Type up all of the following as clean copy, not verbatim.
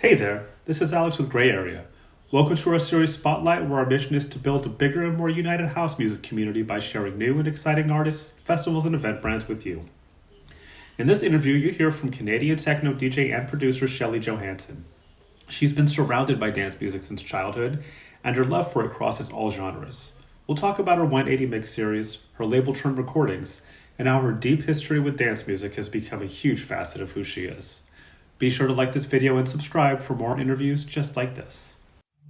Hey there, this is Alex with Gray Area. Welcome to our series Spotlight, where our mission is to build a bigger and more united house music community by sharing new and exciting artists, festivals, and event brands with you. In this interview, you hear from Canadian techno DJ and producer Shelley Johannson. She's been surrounded by dance music since childhood, and her love for it crosses all genres. We'll talk about her 180 mix series, her label Trim Recordings, and how her deep history with dance music has become a huge facet of who she is. Be sure to like this video and subscribe for more interviews just like this.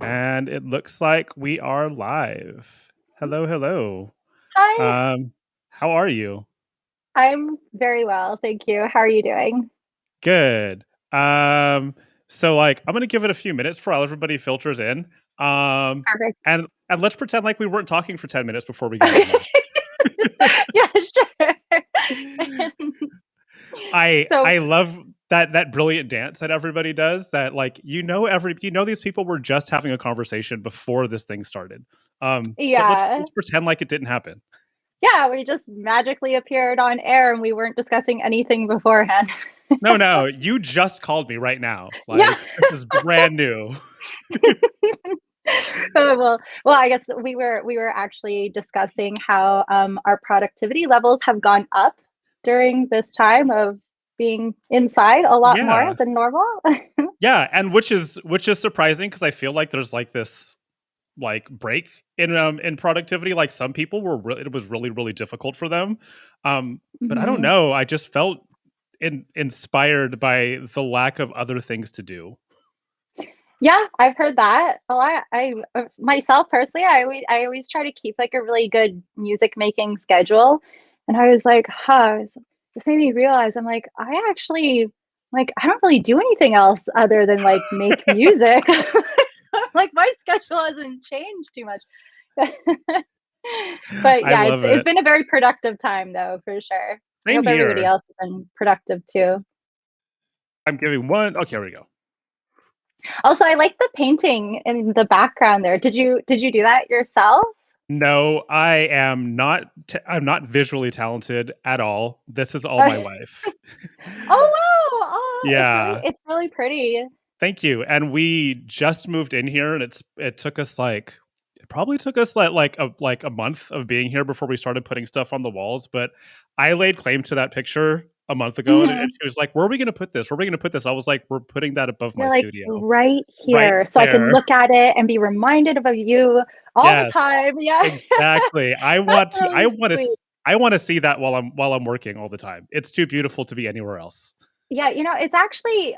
And it looks like we are live. Hello, hello. Hi, How are you? I'm very well, thank you. How are you doing? Good. I'm gonna give it a few minutes for everybody filters in. Perfect. And let's pretend like we weren't talking for 10 minutes before we got in there. Yeah, sure. So, I love that brilliant dance that everybody does. That these people were just having a conversation before this thing started. But yeah, let's pretend like it didn't happen. yeah, we just magically appeared on air and we weren't discussing anything beforehand. No, you just called me right now. Yeah. Like this is brand new. Well, I guess we were actually discussing how our productivity levels have gone up during this time of being inside a lot more Yeah, than normal. yeah, and which is surprising because I feel like there's like this like break in productivity. Like some people it was really difficult for them. But I don't Mhm. know. I just felt inspired by the lack of other things to do. Yeah, I've heard that a lot. I myself personally, I always try to keep like a really good music making schedule, and I was like, huh, this made me realize I'm like, I actually like I don't really do anything else other than like make music. Like my schedule hasn't changed too much. But I yeah, love it's it. been a very productive time though, for sure. I Same hope everybody here. else has been productive too. I'm giving one. Okay, here we go. Also, I like the painting in the background there. Did you do that yourself? No, I'm not visually talented at all. This is all my Oh wife. wow! Oh, it's really Yeah. it's really pretty. Thank you. And we just moved in here, and it took us like it probably took us like a month of being here before we started putting stuff on the walls. But I laid claim to that picture a month ago, and Mhm. she was like, "Where are we going to put this? Where are we going to put this?" I was like, "We're putting that above my You're like studio, right right here, so I can there." look at it and be reminded of you all the Yes, time. Yeah, exactly. that's really sweet. I want to see that while I'm working all the time. It's too beautiful to be anywhere else. Yeah, it's actually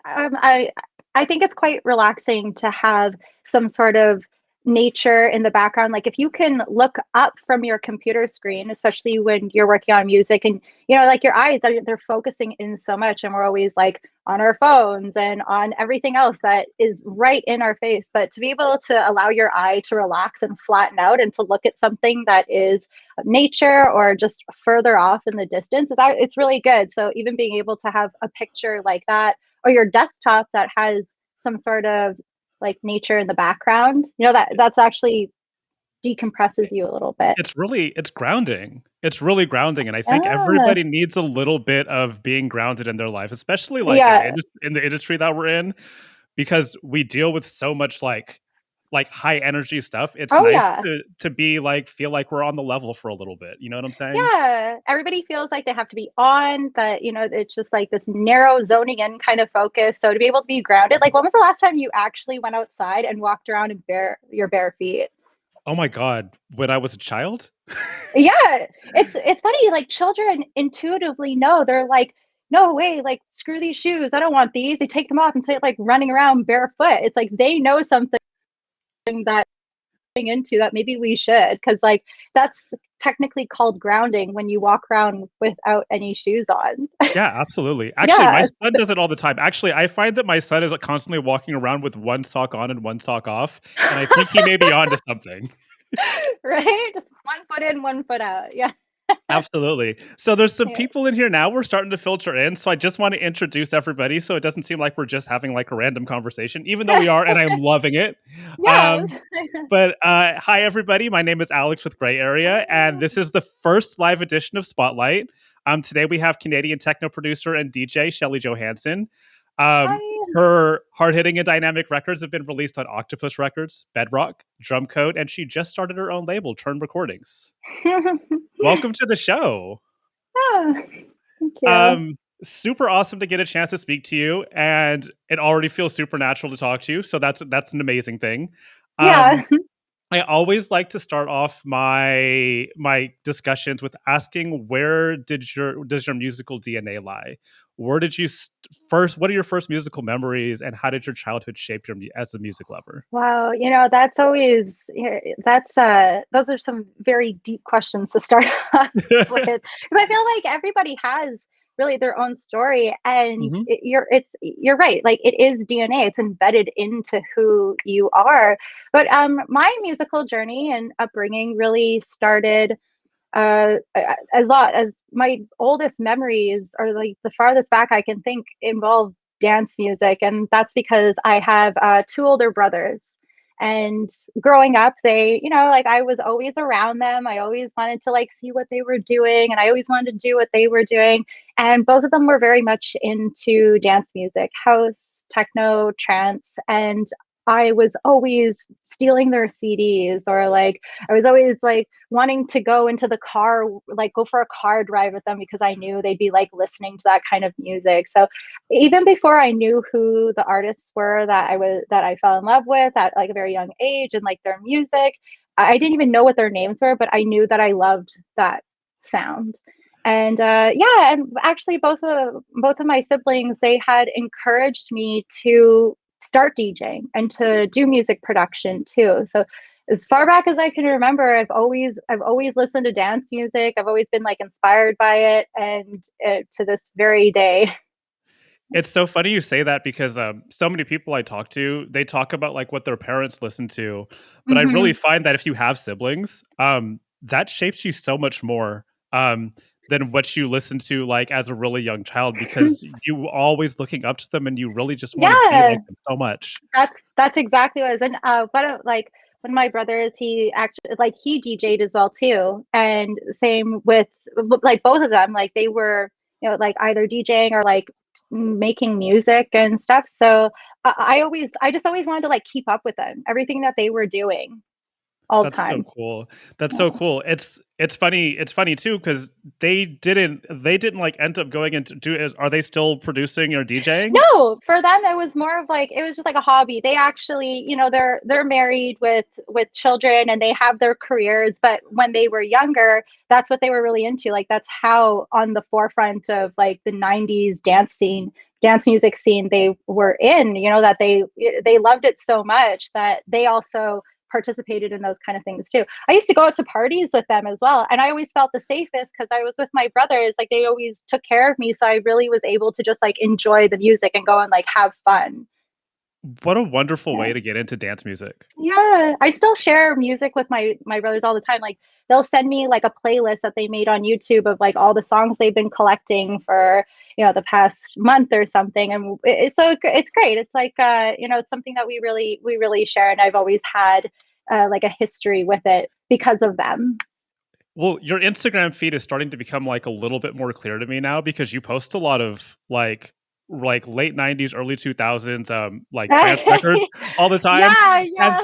I think it's quite relaxing to have some sort of nature in the background. Like if you can look up from your computer screen, especially when you're working on music and like your eyes they're focusing in so much and we're always like on our phones and on everything else that is right in our face. But to be able to allow your eye to relax and flatten out and to look at something that is nature or just further off in the distance it's really good. So even being able to have a picture like that or your desktop that has some sort of like nature in the background, that's actually decompresses you a little bit. It's grounding. It's really grounding, and I think Ah, everybody needs a little bit of being grounded in their life, especially like yeah. in the industry that we're in, because we deal with so much like high energy stuff. It's Oh nice yeah. to be like feel like we're on the level for a little bit. You know what I'm saying? Yeah, everybody feels like they have to be on, that it's just like this narrow zoning in kind of focus. So to be able to be grounded, like when was the last time you actually went outside and walked around in your bare feet? Oh my god, when I was a child? Yeah, it's funny, like, children intuitively know, they're like, "No way, like, screw these shoes, I don't want these." They take them off and say, like, running around barefoot. It's like they know something that into that maybe we should, because like, that's technically called grounding when you walk around without any shoes on. Yeah, absolutely. Actually, my Yeah, son does it all the time. Actually, I find that my son is constantly walking around with one sock on and one sock off, and I think he may be onto something. right? Just one foot in, one foot out. Yeah. Absolutely. So there's some Yeah. people in here now we're starting to filter in. So I just want to introduce everybody so it doesn't seem like we're just having like a random conversation, even though we are, and I'm loving it. Yeah. Um, but hi, everybody. My name is Alex with Gray Area, and this is the first live edition of Spotlight. Today we have Canadian techno producer and DJ Shelley Johannson. Hi. Her hard-hitting and dynamic records have been released on Octopus Records, Bedrock, Drumcode, and she just started her own label, Turn Recordings. Welcome to the show. Oh, thank you. Super awesome to get a chance to speak to you, and it already feels supernatural to talk to you. So that's an amazing thing. Yeah. I always like to start off my discussions with asking, where does your musical DNA lie? Where did you first? What are your first musical memories, and how did your childhood shape your as a music lover? Wow, that's always that's those are some very deep questions to start off with, because I feel like everybody has really their own story, and Hmm. you're right, like it is DNA, it's embedded into who you are. But my musical journey and upbringing really started as lot as my oldest memories, or like the farthest back I can think, involve dance music, and that's because I have two older brothers. And growing up, they, like I was always around them. I always wanted to like see what they were doing, and I always wanted to do what they were doing. And both of them were very much into dance music, house, techno, trance, and I was always stealing their CDs, or like I was always like wanting to go into the car, like go for a car drive with them, because I knew they'd be like listening to that kind of music. So even before I knew who the artists were that I fell in love with at like a very young age, and like their music, I didn't even know what their names were, but I knew that I loved that sound. And yeah, and actually both of my siblings, they had encouraged me to start DJing and to do music production too. So as far back as I can remember, I've always listened to dance music. I've always been like inspired by it, and to this very day. It's so funny you say that, because so many people I talk to, they talk about like what their parents listen to, but I really Hmm. find that if you have siblings, that shapes you so much more um, than what you listen to like as a really young child, because you always looking up to them and you really just want to be Yeah, like them so much. that's exactly what it is. And like one of my brothers, he actually like he DJ'd as well too, and same with like both of them. Like they were, like either DJing or like making music and stuff. So I just always wanted to like keep up with them, everything that they were doing all the That's so time. cool. That's so Yeah. cool. It's funny. It's funny too, because they didn't like end up going into do. Are they still producing or DJing? No, for them it was more of like it was just like a hobby. They actually, they're married with children, and they have their careers, but when they were younger, that's what they were really into. Like that's how on the forefront of like the 90s dance music scene they were in, that they loved it so much that they also participated in those kind of things too. I used to go out to parties with them as well, and I always felt the safest because I was with my brothers. Like they always took care of me, so I really was able to just like enjoy the music and go and like have fun. What a wonderful Yeah. way to get into dance music. Yeah, I still share music with my brothers all the time. Like they'll send me like a playlist that they made on YouTube of like all the songs they've been collecting for, the past month or something. And it's great. It's like it's something that we really share, and I've always had like a history with it because of them. Well, your Instagram feed is starting to become like a little bit more clear to me now, because you post a lot of like late 90s, early 2000s like trance records all the time. Yeah, And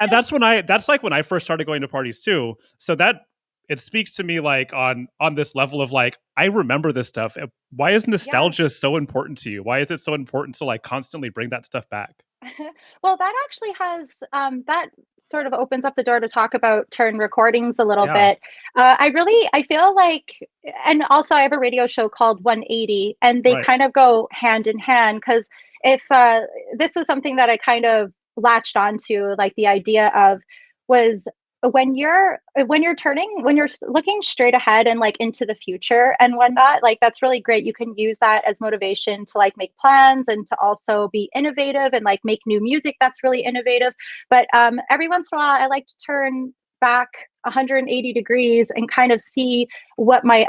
yeah. that's like when I first started going to parties too. So that it speaks to me like on this level of like, I remember this stuff. Why is Yeah. nostalgia so important to you? Why is it so important to like constantly bring that stuff back? Well, that actually has that sort of opens up the door to talk about Turn Recordings a little Yeah, bit. I feel like, and also I have a radio show called 180, and they right. kind of go hand in hand, because if this was something that I kind of latched onto, like the idea of was when you're looking straight ahead and like into the future and whatnot, like that's really great. You can use that as motivation to like make plans and to also be innovative and like make new music that's really innovative. But every once in a while I like to turn back 180 degrees and kind of see what my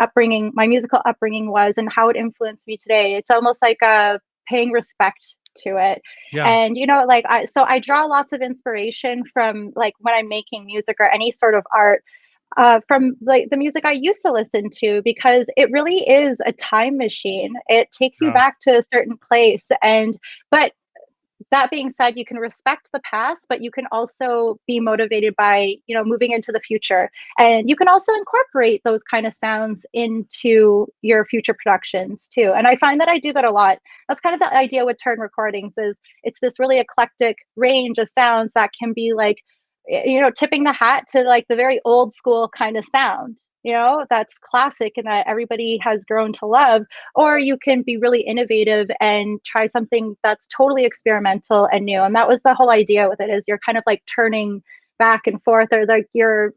musical upbringing was and how it influenced me today. It's almost like paying respect to it. Yeah. And like I draw lots of inspiration from like when I'm making music or any sort of art. from like the music I used to listen to, because it really is a time machine. It takes you Yeah. back to a certain place. And but that being said, you can respect the past, but you can also be motivated by, moving into the future. And you can also incorporate those kind of sounds into your future productions too. And I find that I do that a lot. That's kind of the idea with Turn Recordings, is it's this really eclectic range of sounds that can be like, tipping the hat to like the very old school kind of sound, that's classic and that everybody has grown to love. Or you can be really innovative and try something that's totally experimental and new. And that was the whole idea with it, is you're kind of like turning back and forth, or like you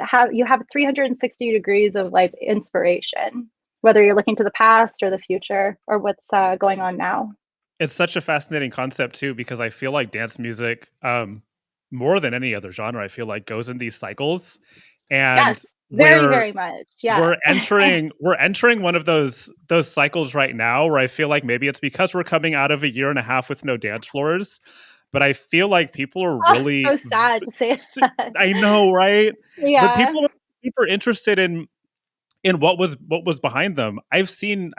have 360 degrees of like inspiration, whether you're looking to the past or the future or what's going on now. It's such a fascinating concept too, because I feel like dance music, more than any other genre, I feel like goes in these cycles, and Yes, very, we're very much. Yeah. we're entering one of those cycles right now, where I feel like maybe it's because we're coming out of a year and a half with no dance floors, but I feel like people are Oh, really, so sad to say that. I know, right? But Yeah. people are super interested in what was behind them. I've seen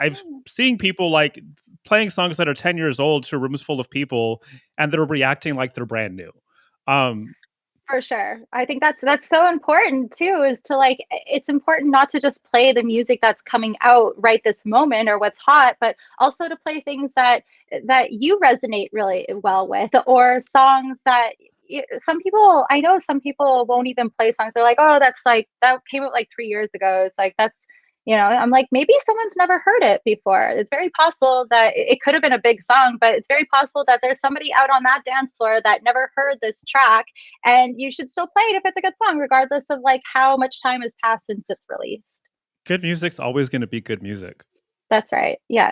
people like playing songs that are 10 years old to rooms full of people, and they're reacting like they're brand new. Um For sure. I think that's so important too, is to like, it's important not to just play the music that's coming out right this moment or what's hot, but also to play things that you resonate really well with, or songs that some people, I know some people won't even play songs. They're like, "Oh, that's like that came out like 3 years ago." It's like that's I'm like, maybe someone's never heard it before. It's very possible that it could have been a big song, but it's very possible that there's somebody out on that dance floor that never heard this track, and you should still play it if it's a good song, regardless of like how much time has passed since it's released. Good music's always going to be good music. That's right. Yeah.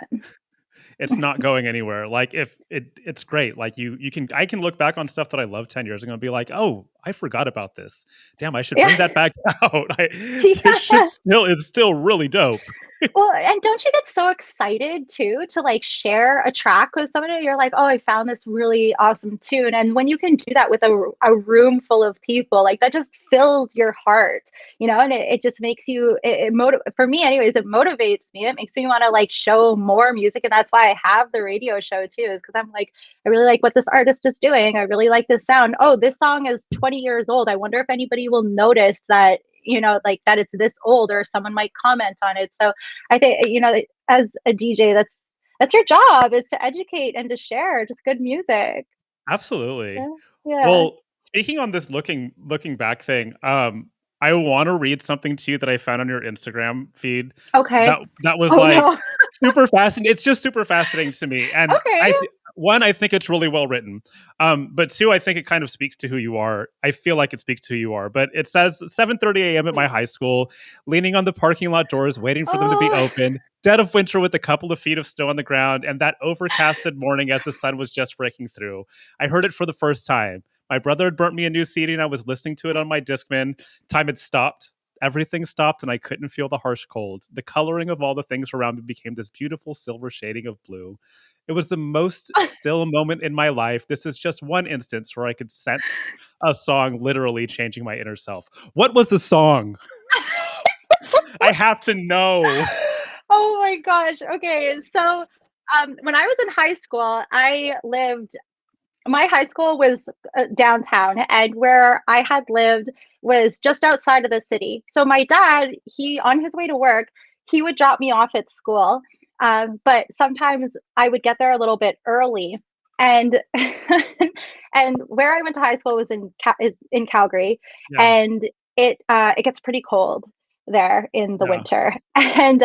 It's not going anywhere. Like, if it's great. Like, you can I can look back on stuff that I loved 10 years ago and be like, "Oh, I forgot about this. Damn, I should bring Yeah. that back out." This shit Yeah. still is still really dope. Well, and don't you get so excited too to like share a track with somebody? You're like, oh, I found this really awesome tune. And when you can do that with a room full of people, like that just fills your heart, and it just makes you, for me, anyways, it motivates me. It makes me want to like show more music. And that's why I have the radio show too, is because I'm like, I really like what this artist is doing. I really like this sound. Oh, this song is 20 years old. I wonder if anybody will notice that, like that it's this old, or someone might comment on it. So I think, as a DJ, that's your job, is to educate and to share just good music. Absolutely. Yeah. Yeah. Well, speaking on this looking back thing, I want to read something to you that I found on your Instagram feed Okay. that was Oh like no. super fascinating. It's just super fascinating to me, and Okay. one, I think it's really well written. But two, I think it kind of speaks to who you are. I feel like it speaks to who you are. But it says 7:30 a.m. at my high school, leaning on the parking lot doors, waiting for them to be Oh. open. Dead of winter with a couple of feet of snow on the ground, and that overcasted morning as the sun was just breaking through. I heard it for the first time. My brother had burnt me a new CD, and I was listening to it on my Discman. Time had stopped. Everything stopped, and I couldn't feel the harsh cold. The coloring of all the things around me became this beautiful silver shading of blue. It was the most still moment in my life. This is just one instance where I could sense a song literally changing my inner self. What was the song? I have to know. Oh my gosh. Okay. So when I was in high school, my high school was downtown, and where I had lived was just outside of the city. So my dad, he, on his way to work, he would drop me off at school. But sometimes I would get there a little bit early. And and where I went to high school was is in Calgary, Yeah, and it gets pretty cold there in the yeah. winter. And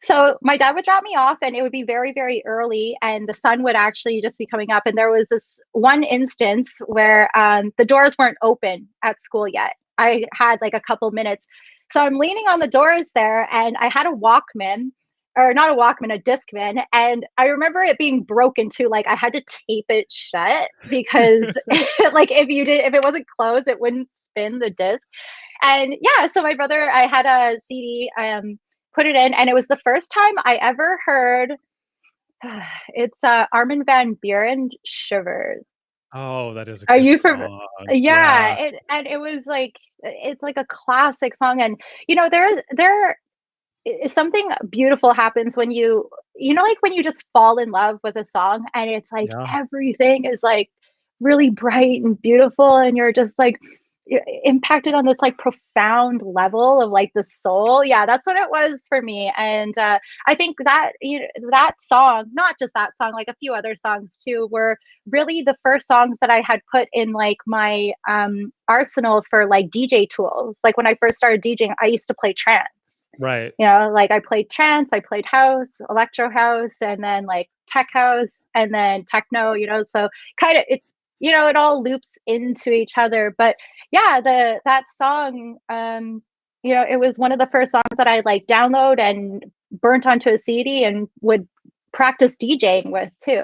so my dad would drop me off, and it would be very, very early, and the sun would actually just be coming up. And there was this one instance where the doors weren't open at school yet. I had like a couple minutes. So I'm leaning on the doors there, and I had a Walkman, or not a Walkman, a Discman. And I remember it being broken too. Like I had to tape it shut because like if it wasn't closed, it wouldn't spin the disc. And yeah, so my brother, I had a CD, put it in, and it was the first time I ever heard it's Armin van Buuren, Shivers. Oh, that is a Are good you from? song. Yeah, Yeah. and it was like it's like a classic song, and there is something beautiful happens when like when you just fall in love with a song, and it's like Yeah. everything is like really bright and beautiful, and you're just like impacted on this like profound level of like the soul. Yeah, that's what it was for me. And I think that that song, not just that song, like a few other songs too, were really the first songs that I had put in like my arsenal for like DJ tools. Like when I first started DJing, I used to play trance. Right. Like I played trance, I played house, electro house, and then like tech house, and then techno, so kind of it all loops into each other. But yeah, that song, it was one of the first songs that I like download and burnt onto a CD and would practice DJing with too.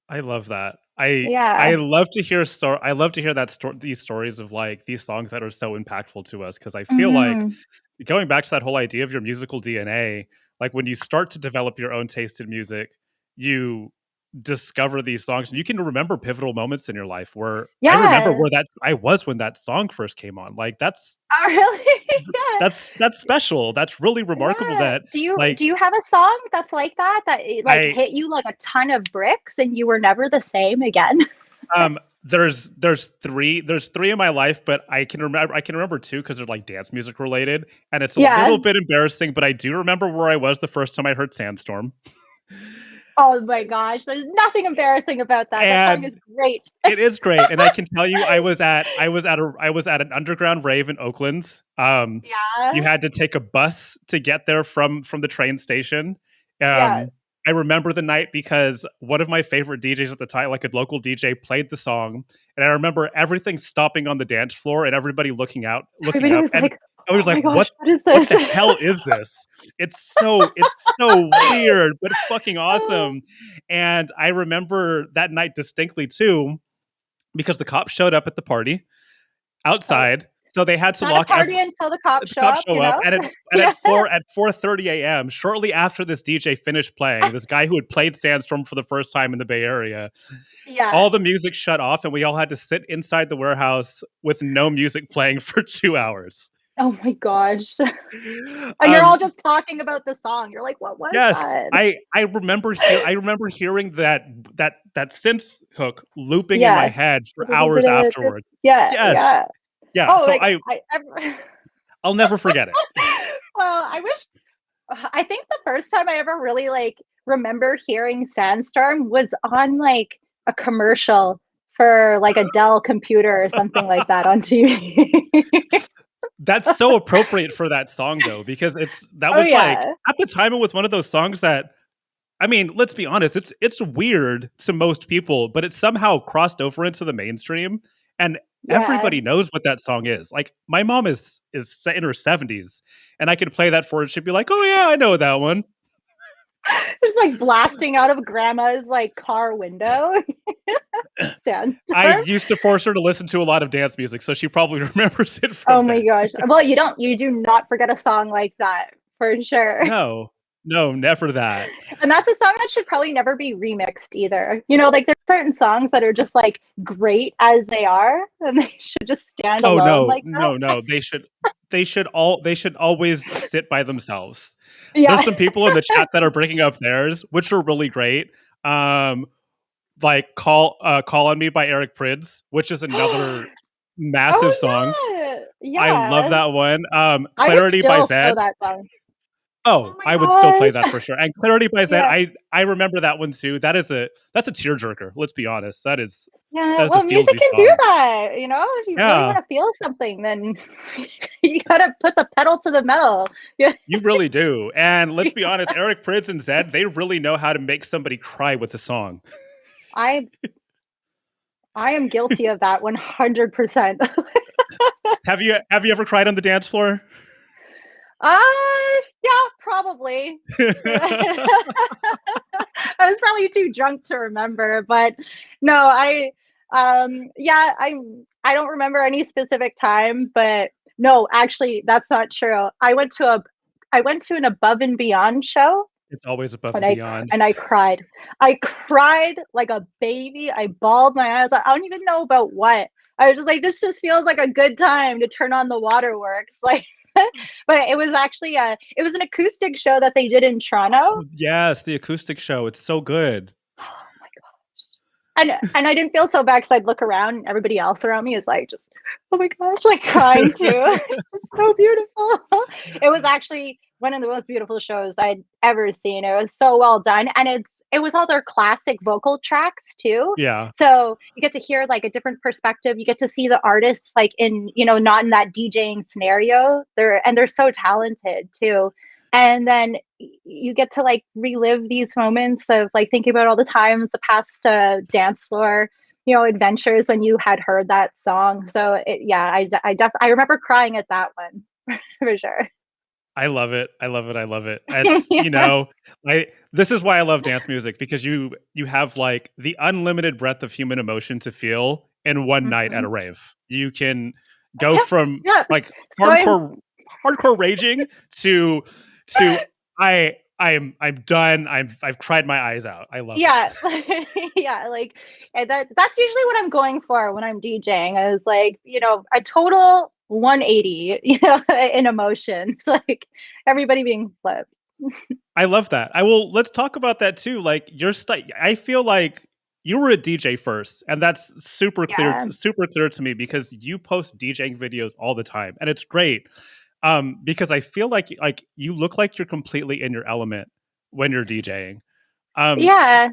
I love that. I Yeah. love to hear I love to hear these stories of like these songs that are so impactful to us, because I feel like Hmm. going back to that whole idea of your musical DNA, like when you start to develop your own taste in music, you discover these songs and you can remember pivotal moments in your life where I remember Yeah. where that I was when that song first came on. Like Oh, really? Yeah. that's special. That's really remarkable Yeah. that Do like you have a song that's like that it, like I hit you like a ton of bricks and you were never the same again? there's three in my life, but I can remember two because they're like dance music related, and it's a Yeah. little bit embarrassing, but I do remember where I was the first time I heard Sandstorm. Oh my gosh, there's nothing embarrassing about that. That song is And great. it is great, and I can tell you, I was at an underground rave in Oakland. You Yeah. had to take a bus to get there from the train station. Yeah. I remember the night because one of my favorite DJs at the time, like a local DJ, played the song, and I remember everything stopping on the dance floor and everybody looking Everybody up, was and like, I was "Oh like, my gosh, what is what this?" the hell is this? It's so weird, but fucking Oh, awesome. And I remember that night distinctly too, because the cops showed up at the party oh, outside. So they had it's to not a lock party until the cops the show cops up, show up, and Yeah. at 4:30 a.m., shortly after this DJ finished playing, this guy who had played Sandstorm for the first time in the Bay Area, Yeah. all the music shut off, and we all had to sit inside the warehouse with no music playing for 2 hours. Oh my gosh. And you're Um, all just talking about the song. You're like, "What was yes, that?" I remember hearing that synth hook looping in my Yes. head for hours afterwards. Yeah, Yes, yeah. yeah. Oh, So like I I'll never forget it. well, I think the first time I ever really like remember hearing Sandstorm was on like a commercial for like a Dell computer or something like that on TV. That's so appropriate for that song though, because that Oh was like yeah. at the time it was one of those songs that, I mean, let's be honest, it's weird to most people, but it somehow crossed over into the mainstream, and Yeah. everybody knows what that song is. Like my mom is in her 70s, and I could play that for her, and she'd be like, "Oh yeah, I know that one." Just like blasting out of grandma's like car window. I Sandstorm. used to force her to listen to a lot of dance music, so she probably remembers it Oh from my then. gosh. Well, you do not forget a song like that for sure. No. No, never that. And that's a song that should probably never be remixed either. Like there's certain songs that are just like great as they are, and they should just stand Oh alone no, like that. no, no. They should always sit by themselves. There's Yeah. some people in the chat that are bringing up theirs, which are really great. Um, like Call on Me by Eric Prydz, which is another massive song. Oh yeah. I love Yeah. that one. I would Clarity by still throw Zed. that song. Oh Oh, my I would still play that gosh. for sure. And Clarity by Zed, Yeah. I remember that one too. That's a tearjerker. Let's be honest. Yeah. That is a Well, music feelsy can do song. that. If you really want Yeah. to feel something, then you gotta put the pedal to the metal. Yeah. You really do. And let's be honest, Eric Prydz and Zed, they really know how to make somebody cry with a song. I I am guilty of that 100%. Have you ever cried on the dance floor? Uh, yeah, probably. I was probably too drunk to remember, but no, I don't remember any specific time, but no, actually, that's not true. I went to an Above and Beyond show, It's always above And and beyond. I cried. I cried like a baby. I bawled my eyes out. I don't even know about what. I was just like, this just feels like a good time to turn on the waterworks. Like, but it was actually it was an acoustic show that they did in Toronto. Oh, yes, the acoustic show. It's so good. Oh my god. And I didn't feel so bad because I'd look around and everybody else around me is like just, oh my gosh, like crying too. It's just so beautiful. It was actually one of the most beautiful shows I'd ever seen. It was so well done. And it was all their classic vocal tracks too. Yeah. So you get to hear like a different perspective. You get to see the artists like in, not in that DJing scenario. They're so talented too. And then you get to like relive these moments of like thinking about all the times the past dance floor adventures when you had heard that song. So I remember crying at that one for sure. I love it. I love it. I love it. It's, Yeah. this is why I love dance music, because you have like the unlimited breadth of human emotion to feel in one night at a Mhm. rave. You can go Yeah, from yeah. like So I'm hardcore raging to I'm done. I've cried my eyes out. I love it. yeah, yeah, like and that's usually what I'm going for when I'm DJing is like, a total 180, in emotions, like everybody being flipped. I love that. Let's talk about that too. Like I feel like you were a DJ first, and that's Yeah. super clear to me because you post DJing videos all the time, and it's great. Because I feel like you look like you're completely in your element when you're DJing. Um, Yeah.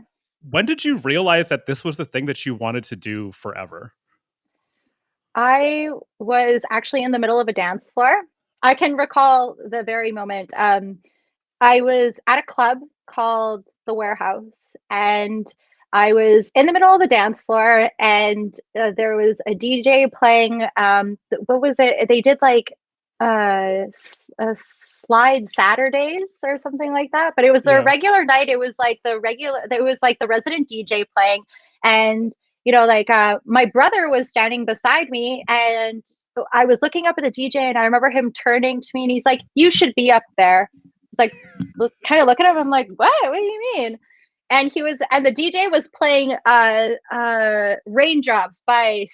when did you realize that this was the thing that you wanted to do forever? I was actually in the middle of a dance floor. I can recall the very moment. I was at a club called The Warehouse, and I was in the middle of the dance floor, and there was a DJ playing. What was it? They did like slide Saturdays or something like that, but it was the Yeah. regular night. It was like the regular. It was like the resident DJ playing, and my brother was standing beside me, and I was looking up at the DJ, and I remember him turning to me, and he's like, "You should be up there." Like kind of look at him. I'm like, what do you mean? And the DJ was playing Raindrops by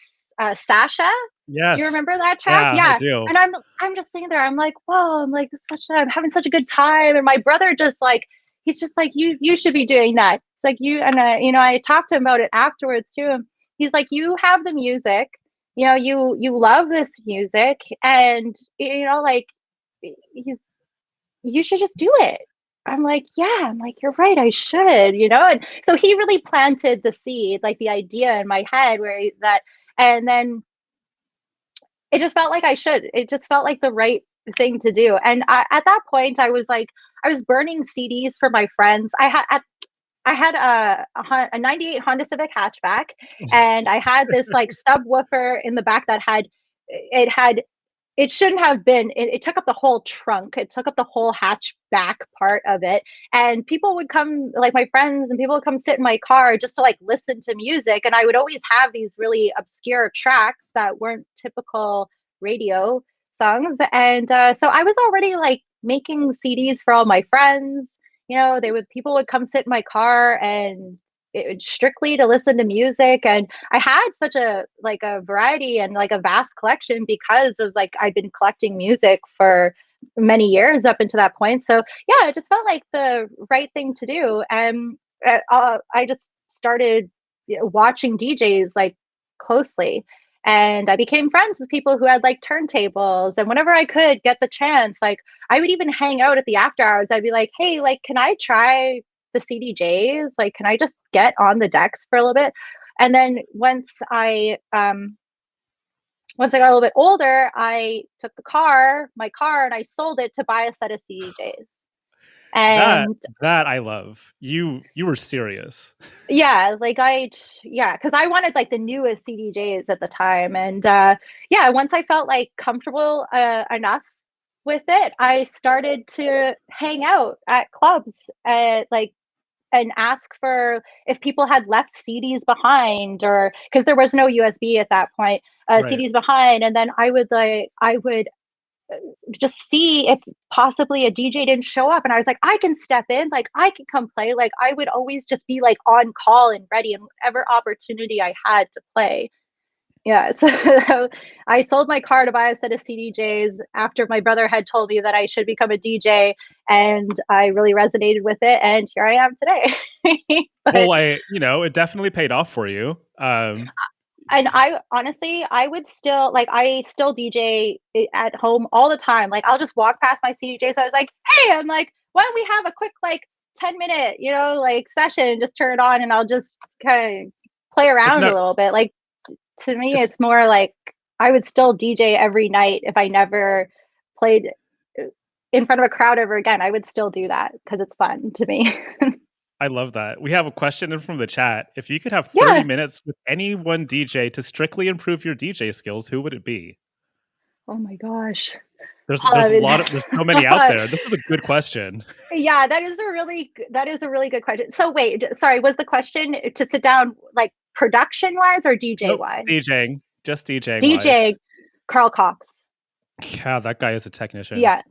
Sasha. Do you Yes. remember that track? Yeah, I Yeah. do. And I'm just sitting there. I'm like, whoa, I'm like, I'm having such a good time. And my brother just like, he's just like, you should be doing that. It's like I talked to him about it afterwards too. He's like, you have the music, you love this music, and like he's you should just do it. I'm like, yeah, I'm like, you're right, I should, And so he really planted the seed, like the idea in my head and then it just felt like I should. It just felt like the right thing to do. And at that point, I was burning CDs for my friends. I had a 98 Honda Civic hatchback, and I had this like subwoofer in the back that had it shouldn't have been it took up the whole trunk, it took up the whole hatchback part of it, and people would come, like my friends and people would come sit in my car just to like listen to music, and I would always have these really obscure tracks that weren't typical radio songs, and so I was already like making CDs for all my friends. People would come sit in my car and strictly to listen to music, and I had such a variety and like a vast collection because of like I'd been collecting music for many years up until that point. So yeah, it just felt like the right thing to do, and I just started watching DJs like closely, and I became friends with people who had like turntables, and whenever I could get the chance, like I would even hang out at the after hours. I'd be like, hey, like can I try the CDJs? Like, can I just get on the decks for a little bit? And then once I got a little bit older, I took my car, and I sold it to buy a set of CDJs. That And that I love. You were serious. yeah, because I wanted like the newest CDJs at the time. And yeah, once I felt like comfortable enough with it, I started to hang out at clubs and ask for if people had left CDs behind, or because there was no USB at that point, Right. CDs behind, and then I would just see if possibly a DJ didn't show up. And I was like, I can step in, like I can come play. Like I would always just be like on call and ready, and whatever opportunity I had to play. Yeah, so I sold my car to buy a set of CDJs after my brother had told me that I should become a DJ, and I really resonated with it, and here I am today. But, well, it definitely paid off for you. and I honestly, I would still like, I still DJ at home all the time. Like I'll just walk past my CDJ. So I was like, hey, I'm like, why don't we have a quick like 10-minute, like session, just turn it on and I'll just kind of play around a little bit. Like to me, it's more like I would still DJ every night if I never played in front of a crowd ever again. I would still do that because it's fun to me. I love that. We have a question in from the chat. If you could have 30 minutes with any one DJ to strictly improve your DJ skills, who would it be? Oh my gosh. There's so many out there. This is a good question. Yeah, that is a really good question. So wait, sorry, was the question to sit down like production wise or DJ wise? Nope, DJing. Just DJing. DJ, Carl Cox. Yeah, that guy is a technician. Yeah.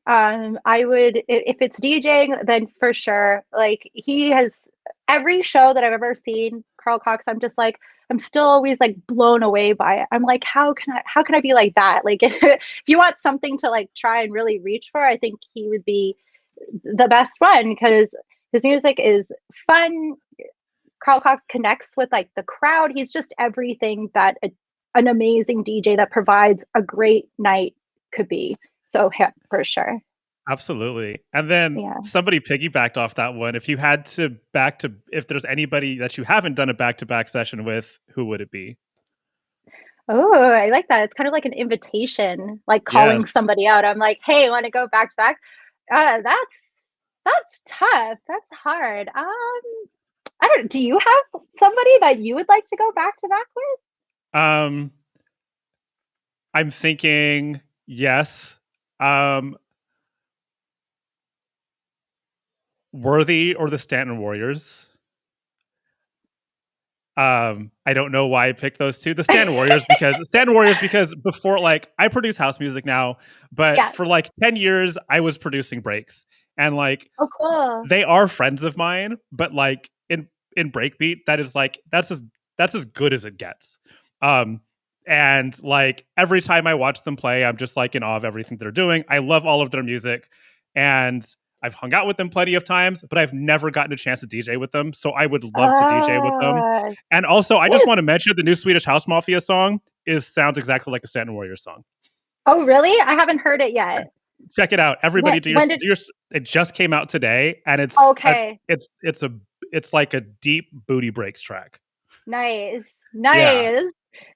I would, if it's DJing, then for sure. Like he has every show that I've ever seen, Carl Cox, I'm just like, I'm still always like blown away by it. I'm like, how can I be like that? Like if you want something to like try and really reach for, I think he would be the best one because his music is fun. Carl Cox connects with like the crowd. He's just everything that an amazing DJ that provides a great night could be. So yeah, for sure. Absolutely. And then somebody piggybacked off that one. If you had to if there's anybody that you haven't done a back-to-back session with, who would it be? Oh, I like that. It's kind of like an invitation, like calling somebody out. I'm like, hey, want to go back to back? That's tough. That's hard. Do you have somebody that you would like to go back to back with? I'm thinking yes. Worthy or the Stanton Warriors. I don't know why I picked those two. The Stanton Warriors because before, like, I produce house music now, but for like 10 years I was producing breaks, and like, oh cool, they are friends of mine, but like in breakbeat, that is like that's as good as it gets. And like every time I watch them play, I'm just like in awe of everything they're doing. I love all of their music, and I've hung out with them plenty of times, but I've never gotten a chance to DJ with them. So I would love to DJ with them. And also, I just want to mention the new Swedish House Mafia song sounds exactly like the Stanton Warriors song. Oh, really? I haven't heard it yet. Check it out. Everybody, it just came out today, and it's okay. It's like a deep booty breaks track. Nice. Yeah.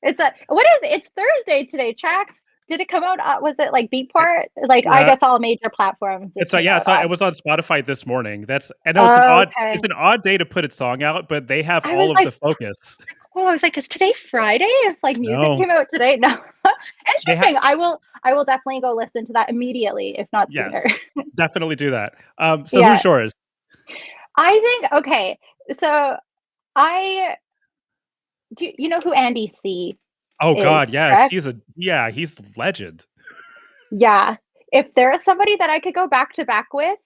It's Thursday today. Tracks. Did it come out? Was it like Beatport? Like I guess all major platforms. It was on Spotify this morning. It's an odd day to put a song out, but they have all of the focus. Oh, I was like, is today Friday? If like music came out today? No. Interesting. I will definitely go listen to that immediately, if not sooner. Definitely do that. So who's yours? I think okay. So do you know who Andy C? Oh God, yes. Correct? He's legend. Yeah. If there is somebody that I could go back to back with,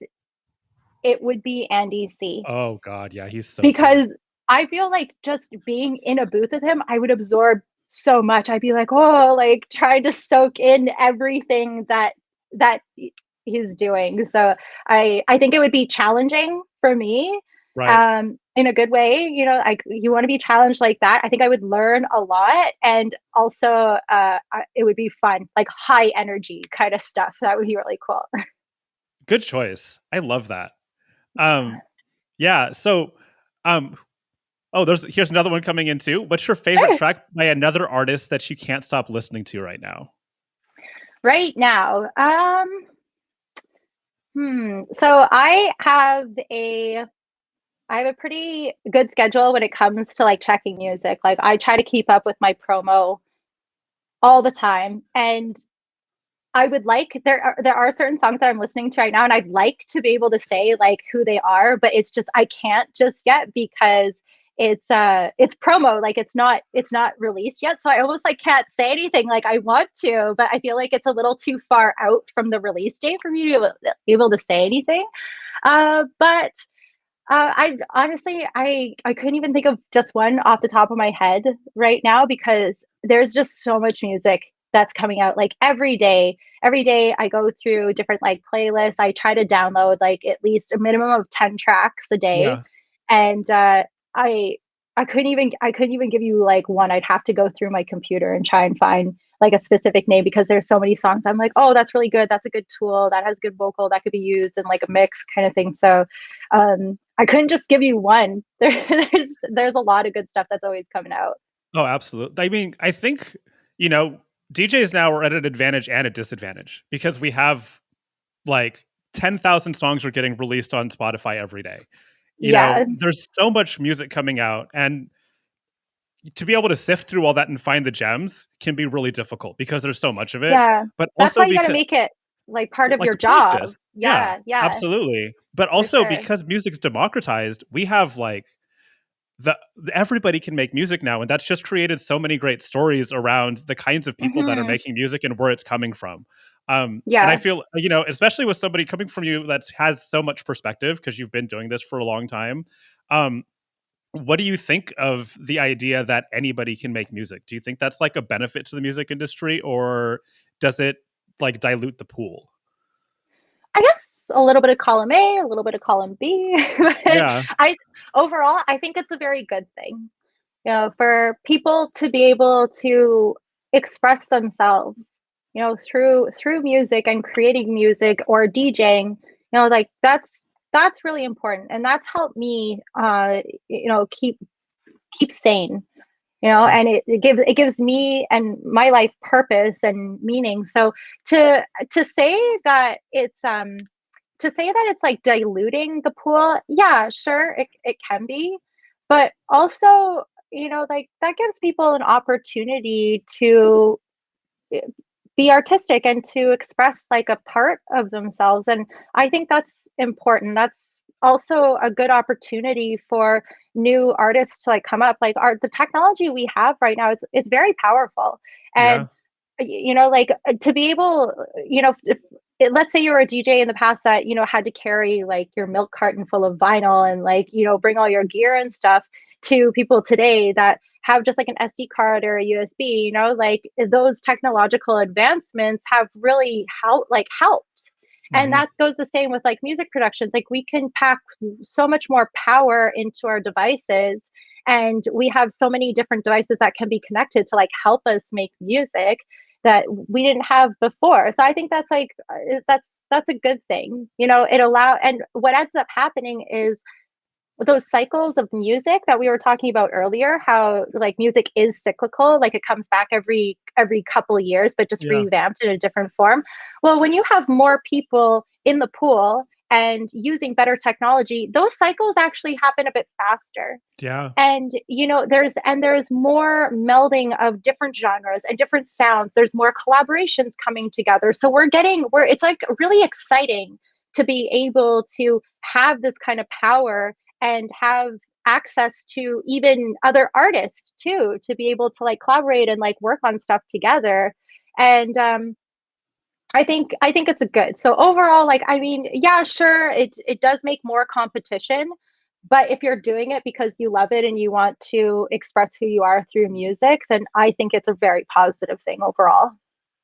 it would be Andy C. Oh God, yeah, he's so because cool. I feel like just being in a booth with him, I would absorb so much. I'd be like, like trying to soak in everything that he's doing. So I think it would be challenging for me. Right. In a good way, you want to be challenged like that. I think I would learn a lot, and also it would be fun, like high energy kind of stuff. That would be really cool. Good choice. I love that. Yeah. So, here's another one coming in too. What's your favorite track by another artist that you can't stop listening to right now? Right now, so I have a pretty good schedule when it comes to like checking music. Like I try to keep up with my promo all the time, and I would like there are certain songs that I'm listening to right now, and I'd like to be able to say like who they are, but it's just I can't just yet because it's promo, like it's not released yet, so I almost like can't say anything. Like I want to, but I feel like it's a little too far out from the release date for me to be able to say anything. But I honestly, I couldn't even think of just one off the top of my head right now, because there's just so much music that's coming out like every day. Every day I go through different like playlists. I try to download like at least a minimum of 10 tracks a day. Yeah. And I I couldn't even give you like one. I'd have to go through my computer and try and find like a specific name, because there's so many songs. I'm like, oh, that's really good. That's a good tool. That has good vocal. That could be used in like a mix kind of thing. So I couldn't just give you one. There's a lot of good stuff that's always coming out. Oh, absolutely. I mean, I think, you know, DJs now are at an advantage and a disadvantage because we have like 10,000 songs are getting released on Spotify every day. You Yeah. know, there's so much music coming out, and to be able to sift through all that and find the gems can be really difficult because there's so much of it. Yeah. But That's also why you got to because make it like part of like your the job. practice. Yeah. Yeah. Absolutely. But For also sure. because music's democratized, we have like the everybody can make music now, and that's just created so many great stories around the kinds of people that are Hmm. making music and where it's coming from. And I Yeah. feel, you know, especially with somebody coming from you that has so much perspective because you've been doing this for a long time. Um, what do you think of the idea that anybody can make music? Do you think that's like a benefit to the music industry, or does it like dilute the pool? I guess a little bit of column A, a little bit of column B. But Yeah. I overall, I think it's a very good thing, you know, for people to be able to express themselves, you know, through music and creating music or DJing, you know, like that's really important, and that's helped me, you know, keep sane, you know, Yeah. and it gives me and my life purpose and meaning. So to say that it's to say that it's like diluting the pool, yeah, sure, it can be, but also, you know, like that gives people an opportunity to be artistic and to express like a part of themselves. And I think that's important. That's also a good opportunity for new artists to like come up. Like art, the technology we have right now, it's very powerful. And Yeah. you know, like to be able, you know, let's say you were a DJ in the past that, you know, had to carry like your milk carton full of vinyl and like, you know, bring all your gear and stuff to people today that have just like an SD card or a USB, you know, like those technological advancements have really helped. And Hmm. that goes the same with like music productions. Like we can pack so much more power into our devices, and we have so many different devices that can be connected to like help us make music that we didn't have before. So I think that's like that's a good thing. You know, and what ends up happening is those cycles of music that we were talking about earlier, how like music is cyclical, like it comes back every couple of years but just Yeah. revamped in a different form. Well, when you have more people in the pool and using better technology, those cycles actually happen a bit faster. Yeah. And you know, there's more melding of different genres and different sounds. There's more collaborations coming together, so we're it's like really exciting to be able to have this kind of power and have access to even other artists too, to be able to like collaborate and like work on stuff together. And I think it's a good. So overall, like I mean, yeah, sure, it does make more competition, but if you're doing it because you love it and you want to express who you are through music, then I think it's a very positive thing overall.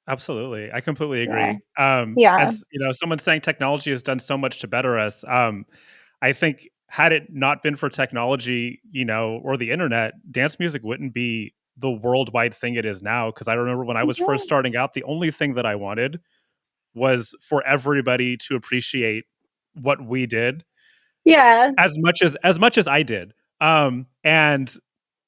Absolutely. I completely Yeah. agree. And Yeah. you know, someone saying technology has done so much to better us. I think had it not been for technology, you know, or the internet, dance music wouldn't be the worldwide thing it is now. Because I remember when I was first Mhm. starting out, the only thing that I wanted was for everybody to appreciate what we did Yeah. as much as I did. And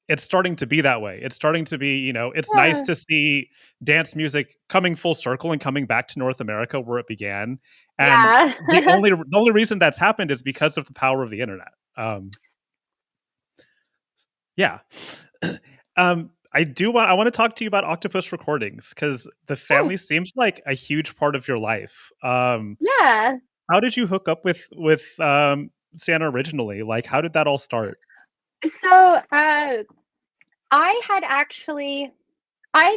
it's starting to be that way. It's starting to be, you know, it's nice Yeah. to see dance music coming full circle and coming back to North America where it began. And Yeah. the only reason that's happened is because of the power of the internet. Yeah. I want to talk to you about Octopus Recordings because the Sure. family seems like a huge part of your life. Yeah. How did you hook up with Santa originally? Like, how did that all start? So I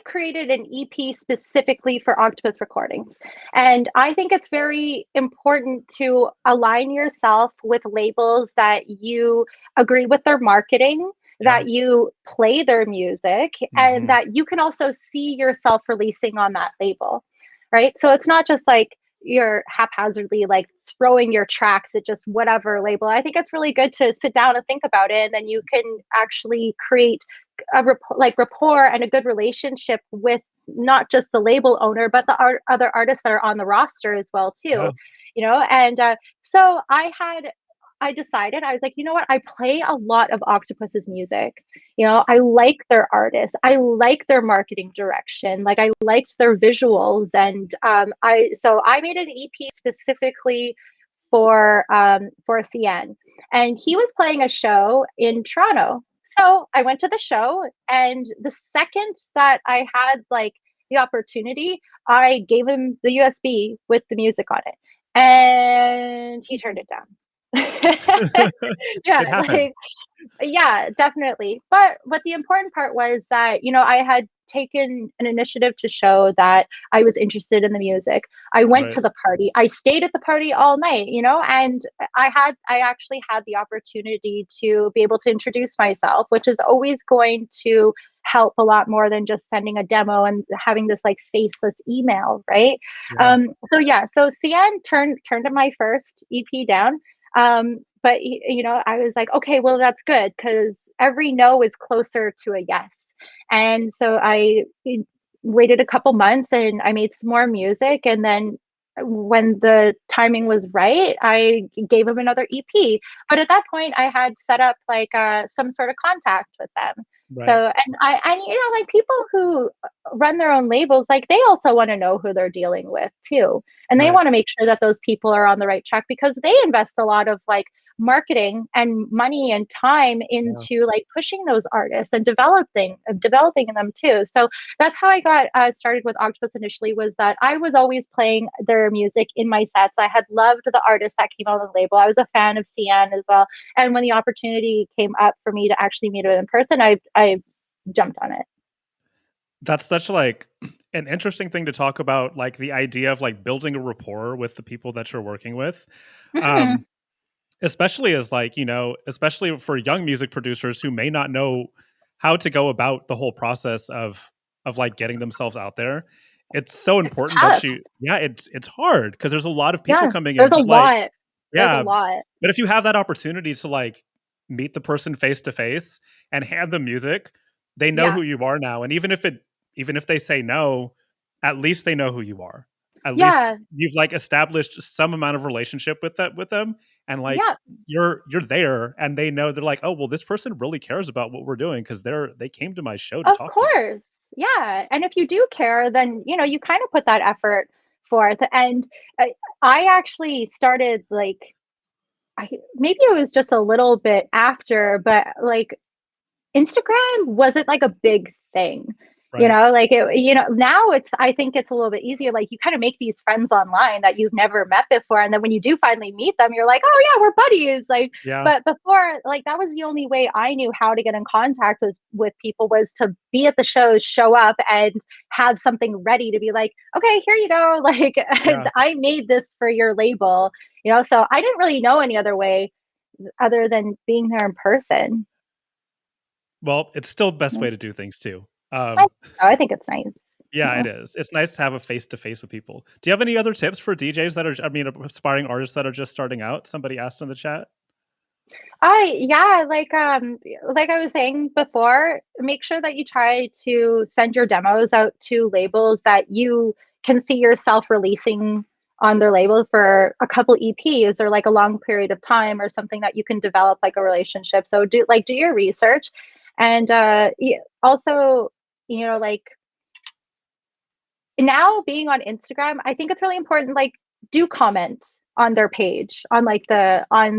created an EP specifically for Octopus Recordings. And I think it's very important to align yourself with labels that you agree with their marketing, Yeah. that you play their music, and that you can also see yourself releasing on that label, right? So it's not just like you're haphazardly like throwing your tracks at just whatever label. I think it's really good to sit down and think about it, and then you can actually create a rapport and a good relationship with not just the label owner, but the other artists that are on the roster as well too. And so I decided, I was like, you know what? I play a lot of Octopus's music. I like their artists. I like their marketing direction. Like I liked their visuals, and I made an EP specifically for CN, and he was playing a show in Toronto. So I went to the show, and the second that I had like the opportunity, I gave him the USB with the music on it, and he turned it down. Yeah, It happens. yeah, definitely. But the important part was that, I had taken an initiative to show that I was interested in the music. I went to the party. I stayed at the party all night, and I actually had the opportunity to be able to introduce myself, which is always going to help a lot more than just sending a demo and having this like faceless email, right? Yeah. So CN turned my first EP down. But I was like, okay, well, that's good, because every no is closer to a yes. And so I waited a couple months and I made some more music. And then when the timing was right, I gave him another EP. But at that point, I had set up like some sort of contact with them. Right. So, and like people who run their own labels, like they also want to know who they're dealing with too. And they want to make sure that those people are on the right track, because they invest a lot of like marketing and money and time into like pushing those artists and developing them too. So that's how I got started with Octopus initially, was that I was always playing their music in my sets. I had loved the artists that came on the label. I was a fan of CN as well. And when the opportunity came up for me to actually meet them in person, I jumped on it. That's such like an interesting thing to talk about, like the idea of like building a rapport with the people that you're working with. Especially as like, especially for young music producers who may not know how to go about the whole process of like getting themselves out there. It's so important that it's hard because there's a lot of people coming in. There's a lot. But if you have that opportunity to like meet the person face to face and hand them music, they know who you are now. And even if they say no, at least they know who you are. At least you've like established some amount of relationship with them, and like you're there, and they know, they're like, oh well, this person really cares about what we're doing because they came to my show to talk to me. Of course. Yeah. And if you do care, then you kind of put that effort forth. And I actually started like, maybe it was just a little bit after, but like Instagram wasn't like a big thing. Right. Like now I think it's a little bit easier. Like you kind of make these friends online that you've never met before, and then when you do finally meet them, you're like, oh yeah, we're buddies. Like, but before, like that was the only way I knew how to get in contact with people, was to be at the shows, show up, and have something ready to be like, okay, here you go. Like I made this for your label. So I didn't really know any other way other than being there in person. Well, it's still the best way to do things too. I think it's nice. Yeah, it is. It's nice to have a face-to-face with people. Do you have any other tips for DJs that are, aspiring artists that are just starting out? Somebody asked in the chat. Like I was saying before, make sure that you try to send your demos out to labels that you can see yourself releasing on their label for a couple EPs or like a long period of time, or something that you can develop like a relationship. So do your research. And also, like now being on Instagram, I think it's really important, like do comment on their page, on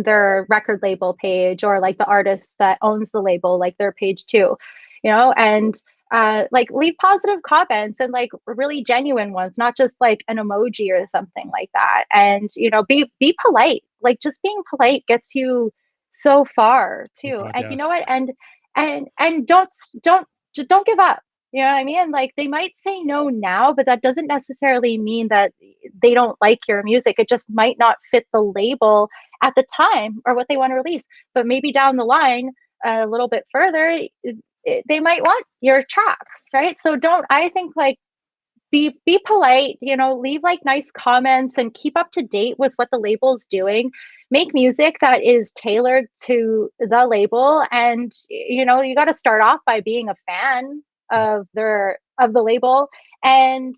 their record label page, or like the artist that owns the label, like their page too, and like leave positive comments, and like really genuine ones, not just like an emoji or something like that. And be polite. Like just being polite gets you so far Oh too. God, And you know yes. what? And don't give up. You know what I mean? Like they might say no now, but that doesn't necessarily mean that they don't like your music. It just might not fit the label at the time or what they want to release. But maybe down the line, a little bit further, they might want your tracks, right? So don't, I think like be polite, you know, leave like nice comments and keep up to date with what the label's doing. Make music that is tailored to the label, and you know, you got to start off by being a fan Yeah. of the label, and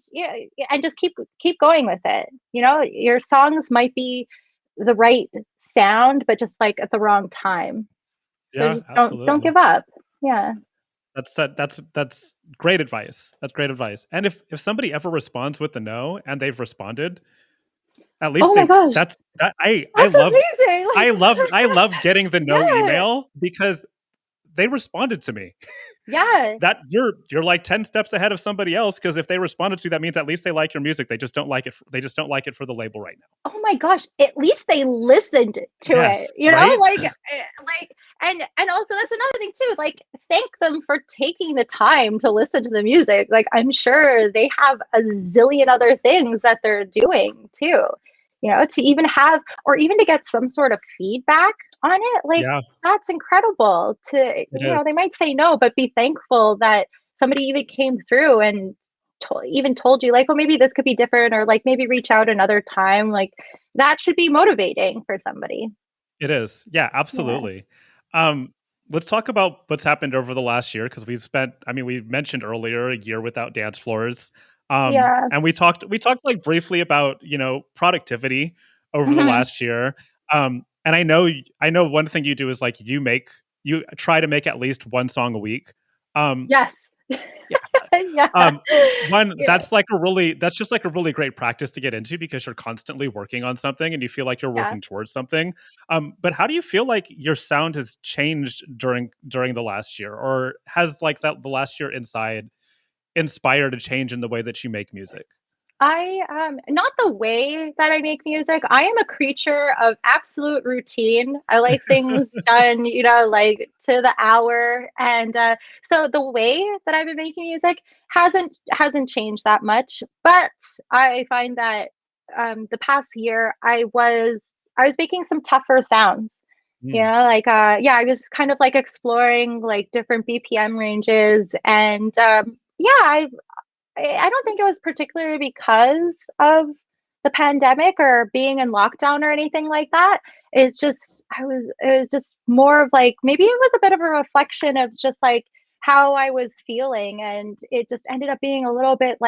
and just keep going with it. You know, your songs might be the right sound, but just like at the wrong time. So Yeah, just don't absolutely. give up. Yeah. That's great advice. That's great advice. And if somebody ever responds with a no and they've responded, at Oh least my they gosh, that's that that's amazing. I love getting the no Yeah. email because they responded to me. Yeah. That you're like 10 steps ahead of somebody else, because if they responded to you, that means at least they like your music. They just don't like it. They just don't like it for the label right now. Oh my gosh, at least they listened to Yes, it, you know, right? like and also that's another thing too, like thank them for taking the time to listen to the music. Like I'm sure they have a zillion other things that they're doing too, you know, to even have or even to get some sort of feedback on it. Like Yeah, that's incredible to, it you is. know, they might say no, but be thankful that somebody even came through and even told you like, well, maybe this could be different, or like maybe reach out another time. Like that should be motivating for somebody. It is. Yeah, Yeah. absolutely. Um, let's talk about what's happened over the last year, because we mentioned earlier a year without dance floors. Yeah. And we talked like briefly about, productivity over the Hmm. last year. And I know one thing you do is like you try to make at least one song a week. Um, Yes. yeah, Yeah. um, one Yeah. that's just like a really great practice to get into, because you're constantly working on something and you feel like you're Yeah. working towards something. But how do you feel like your sound has changed during the last year, or has like that the last year inside inspired a change in the way that you make music? I not the way that I make music. I am a creature of absolute routine. I like things done, you know, like to the hour. And so the way that I've been making music hasn't changed that much. But I find that the past year I was making some tougher sounds. You Mm, know, like yeah, I was kind of like exploring like different BPM ranges, and yeah, I don't think it was particularly because of the pandemic or being in lockdown or anything like that. It's just it was just more of like maybe it was a bit of a reflection of just like how I was feeling, and it just ended up being a little bit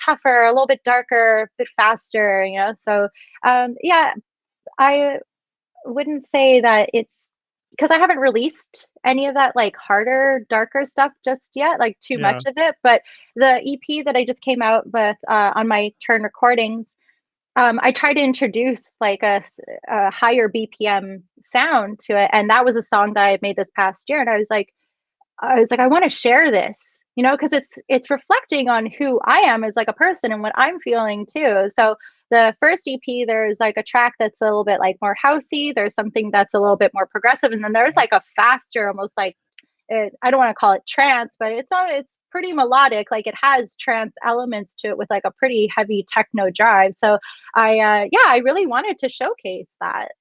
tougher, a little bit darker, a bit faster, you know. So yeah, I wouldn't say that it's because I haven't released any of that like harder, darker stuff just yet, like too yeah. much of it. But the EP that I just came out with on my Turn Recordings, I tried to introduce like a higher BPM sound to it, and that was a song that I made this past year. And I was like, I want to share this, you know, because it's reflecting on who I am as like a person and what I'm feeling too. So the first EP, there's like a track that's a little bit like more housey. There's something that's a little bit more progressive, and then there's like a faster, almost like I don't want to call it trance, but it's pretty melodic. Like it has trance elements to it with like a pretty heavy techno drive. So yeah, I really wanted to showcase that.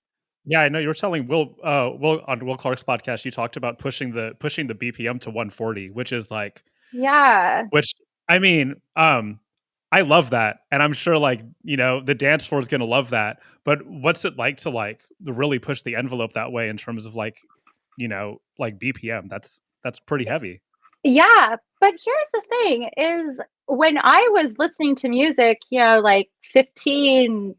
Yeah, I know you were telling Will on Will Clark's podcast. You talked about pushing the BPM to 140, which is like, Yeah. which I mean, I love that, and I'm sure like the dance floor is gonna love that. But what's it like to like really push the envelope that way in terms of like like BPM? That's pretty heavy. Yeah, but here's the thing is when I was listening to music, you know, like 15,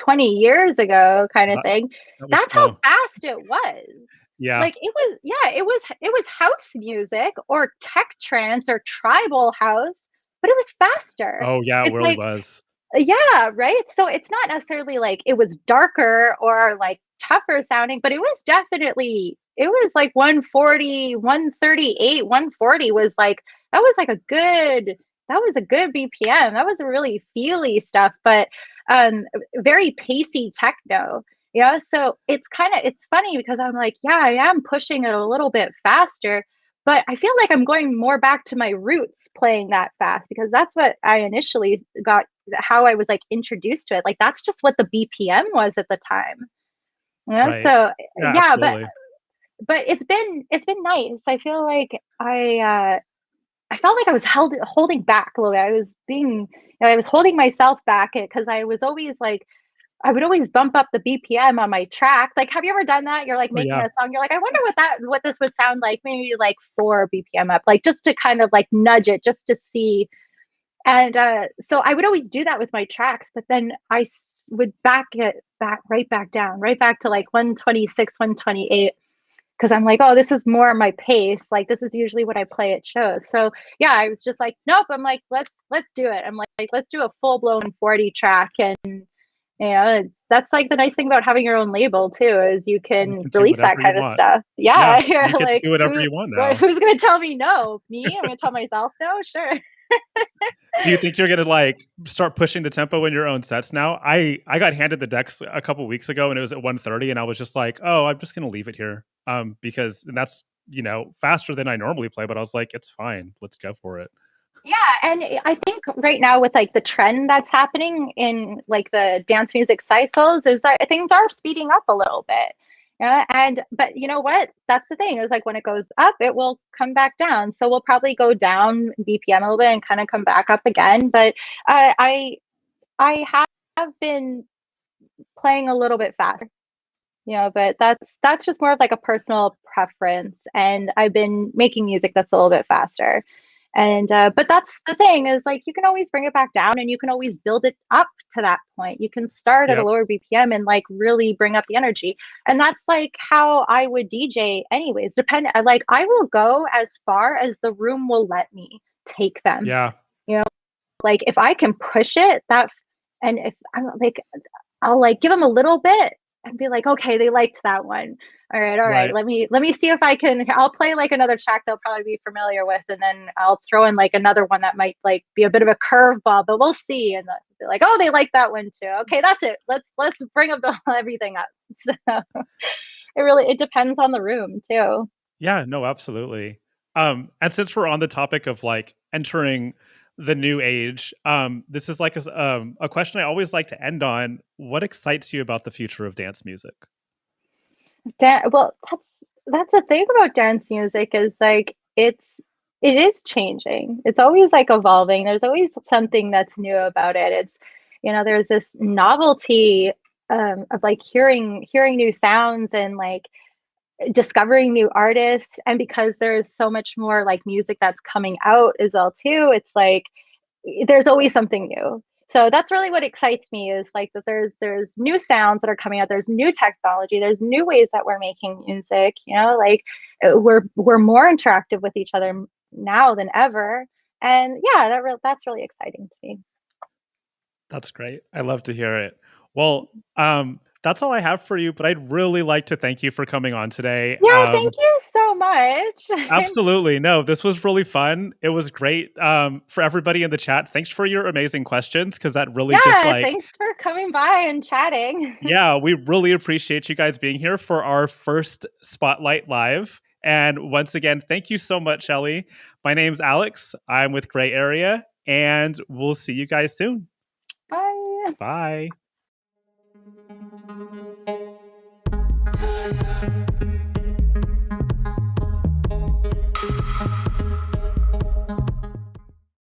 20 years ago kind of That thing, that was that's how slow. fast it was. Yeah. Like it was, yeah, it was house music or tech trance or tribal house, but it was faster. Oh yeah, it It's really like was. yeah, right? So it's not necessarily like it was darker or like tougher sounding, but it was like 140, 138, 140 was like that was like a good that was a good BPM. That was a really feely stuff, but very pacey techno. So it's funny because I'm like, yeah, I am pushing it a little bit faster, but I feel like I'm going more back to my roots playing that fast because that's what I initially got, how I was like introduced to it. Like that's just what the BPM was at the time. Right. So Yeah, yeah, absolutely. but it's been nice. I feel like I felt like I was holding back a little bit. I was I was holding myself back because I was always like, I would always bump up the BPM on my tracks. Like, have you ever done that? You're like Oh making yeah. a song. You're like, I wonder what this would sound like. Maybe like 4 BPM up, like just to kind of like nudge it, just to see. And so I would always do that with my tracks, but then would back it right back down, right back to like 126, 128 because I'm like, oh, this is more my pace. Like this is usually what I play at shows. So yeah, I was just like, nope. I'm like, let's do it. I'm like, let's do a full blown 40 track, and that's like the nice thing about having your own label too, is you You can can do release that whatever you kind of want. stuff. Yeah, Yeah, you you're get to like, do whatever you want now. who's gonna tell me no? Me? I'm gonna tell myself no? Sure. Do you think you're gonna like start pushing the tempo in your own sets now? I got handed the decks a couple weeks ago and it was at 130 and I was just like, oh, I'm just gonna leave it here. Because and that's faster than I normally play, but I was like, it's fine. Let's go for it. Yeah, and I think right now with like the trend that's happening in like the dance music cycles is that things are speeding up a little bit. Yeah, and but you know what? That's the thing, is like when it goes up, it will come back down. So we'll probably go down BPM a little bit and kind of come back up again. But I have been playing a little bit faster, but that's just more of like a personal preference. And I've been making music that's a little bit faster. And but that's the thing, is like you can always bring it back down and you can always build it up to that point. You can start at a Yep. lower BPM and like really bring up the energy. And that's like how I would DJ anyways. Like I will go as far as the room will let me take them. Yeah. Like if I can push it, and if I'm like, I'll like give them a little bit and be like, okay, they liked that one. All right. Right. Let me see if I can. I'll play like another track they'll probably be familiar with, and then I'll throw in like another one that might like be a bit of a curveball, but we'll see. And they're like, oh, they like that one too. Okay, that's it. Let's bring up everything up. So it depends on the room too. Yeah, no, absolutely. And since we're on the topic of like entering the new age, this is like a question I always like to end on. What excites you about the future of dance music? Well, that's the thing about dance music, is like it is changing. It's always like evolving. There's always something that's new about it. There's this novelty of like hearing new sounds and like discovering new artists. And because there's so much more like music that's coming out as well too, it's like there's always something new. So that's really what excites me, is like that there's new sounds that are coming out, there's new technology, there's new ways that we're making music, like we're more interactive with each other now than ever. And yeah, that's really exciting to me. That's great. I love to hear it. Well, that's all I have for you, but I'd really like to thank you for coming on today. Yeah, thank you so much. Absolutely. No, this was really fun. It was great. For everybody in the chat, thanks for your amazing questions, because that really just Yeah, like, thanks for coming by and chatting. yeah, we really appreciate you guys being here for our first Spotlight Live. And once again, thank you so much, Shelley. My name's Alex. I'm with Gray Area, and we'll see you guys soon. Bye. Bye.